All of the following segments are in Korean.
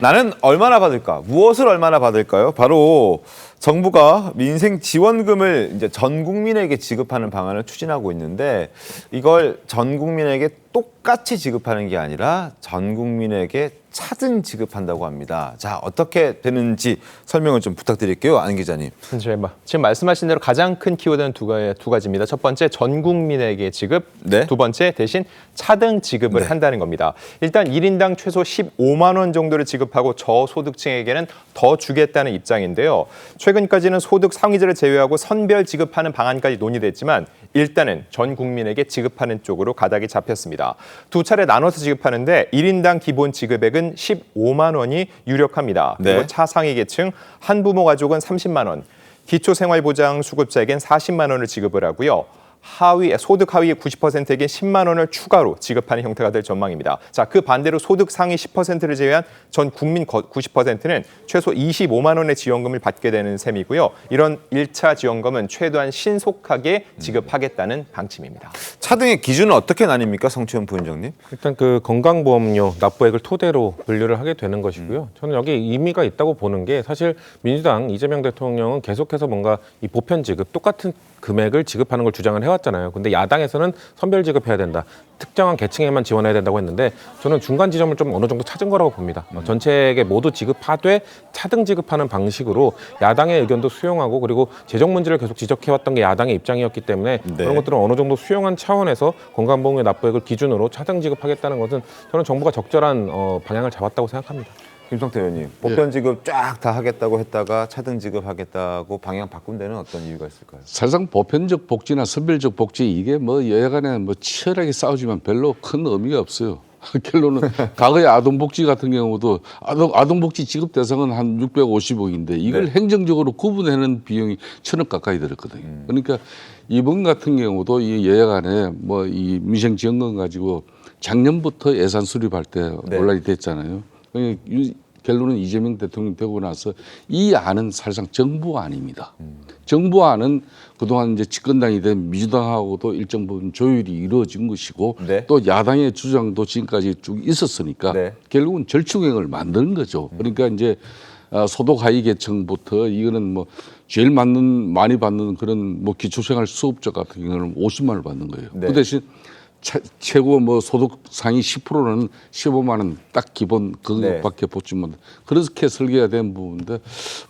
나는 얼마나 받을까? 무엇을 얼마나 받을까요? 바로 정부가 민생 지원금을 이제 전 국민에게 지급하는 방안을 추진하고 있는데 이걸 전 국민에게 똑같이 지급하는 게 아니라 전 국민에게 차등 지급한다고 합니다. 자, 어떻게 되는지 설명을 좀 부탁드릴게요. 안 기자님. 지금 말씀하신 대로 가장 큰 키워드는 두 가지입니다. 첫 번째, 전 국민에게 지급. 네. 두 번째, 대신 차등 지급을 한다는 겁니다. 일단 1인당 최소 15만 원 정도를 지급하고 저소득층에게는 더 주겠다는 입장인데요. 최근까지는 소득 상위자를 제외하고 선별 지급하는 방안까지 논의됐지만 일단은 전 국민에게 지급하는 쪽으로 가닥이 잡혔습니다. 두 차례 나눠서 지급하는데 1인당 기본 지급액은 15만 원이 유력합니다. 그리고 네. 차상위 계층 한부모 가족은 30만 원, 기초생활보장 수급자에겐 40만 원을 지급을 하고요. 소득 하위 90%에게 10만 원을 추가로 지급하는 형태가 될 전망입니다. 자, 그 반대로 소득 상위 10%를 제외한 전 국민 90%는 최소 25만 원의 지원금을 받게 되는 셈이고요. 이런 1차 지원금은 최대한 신속하게 지급하겠다는 방침입니다. 차등의 기준은 어떻게 나뉩니까? 성채원 부위원장님. 일단 그 건강보험료 납부액을 토대로 분류를 하게 되는 것이고요. 저는 여기 의미가 있다고 보는 게 사실 민주당 이재명 대통령은 계속해서 뭔가 이 보편 지급 똑같은 금액을 지급하는 걸 주장을 해왔잖아요. 근데 야당에서는 선별 지급해야 된다. 특정한 계층에만 지원해야 된다고 했는데 저는 중간 지점을 좀 어느 정도 찾은 거라고 봅니다. 전체에게 모두 지급하되 차등 지급하는 방식으로 야당의 의견도 수용하고 그리고 재정 문제를 계속 지적해왔던 게 야당의 입장이었기 때문에 그런 것들은 어느 정도 수용한 차원에서 건강보험료 납부액을 기준으로 차등 지급하겠다는 것은 저는 정부가 적절한 방향을 잡았다고 생각합니다. 김성태 의원님, 보편 지급 쫙 다 하겠다고 했다가 차등 지급하겠다고 방향 바꾼 데는 어떤 이유가 있을까요? 사실상 보편적 복지나 선별적 복지 이게 뭐 여야 간에 뭐 치열하게 싸우지만 별로 큰 의미가 없어요. 결론은 과거의 아동복지 같은 경우도 아동복지 지급 대상은 한 650억인데 이걸 행정적으로 구분하는 비용이 1,000억 가까이 들었거든요. 그러니까 이번 같은 경우도 이 여야 간에 뭐 이 민생지원금 가지고 작년부터 예산 수립할 때 논란이 됐잖아요. 결론은 이재명 대통령 되고 나서 이 안은 사실상 정부안입니다. 정부안은 그동안 이제 집권당이 된 민주당하고도 일정 부분 조율이 이루어진 것이고 또 야당의 주장도 지금까지 쭉 있었으니까 결국은 절충행을 만드는 거죠. 그러니까 이제 소득 하위 계층부터 이거는 뭐 제일 많이 받는 그런 뭐 기초생활 수급자 같은 경우는 50만 원을 받는 거예요. 그 대신 최고 뭐 소득 상위 10%는 15만 원 딱 기본 그것밖에 보지만 그렇게 설계가 된 부분인데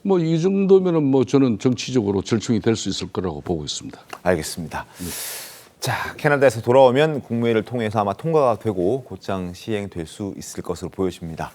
뭐 이 정도면은 뭐 저는 정치적으로 절충이 될 수 있을 거라고 보고 있습니다. 알겠습니다. 자, 캐나다에서 돌아오면 국무회의를 통해서 아마 통과가 되고 곧장 시행될 수 있을 것으로 보여집니다.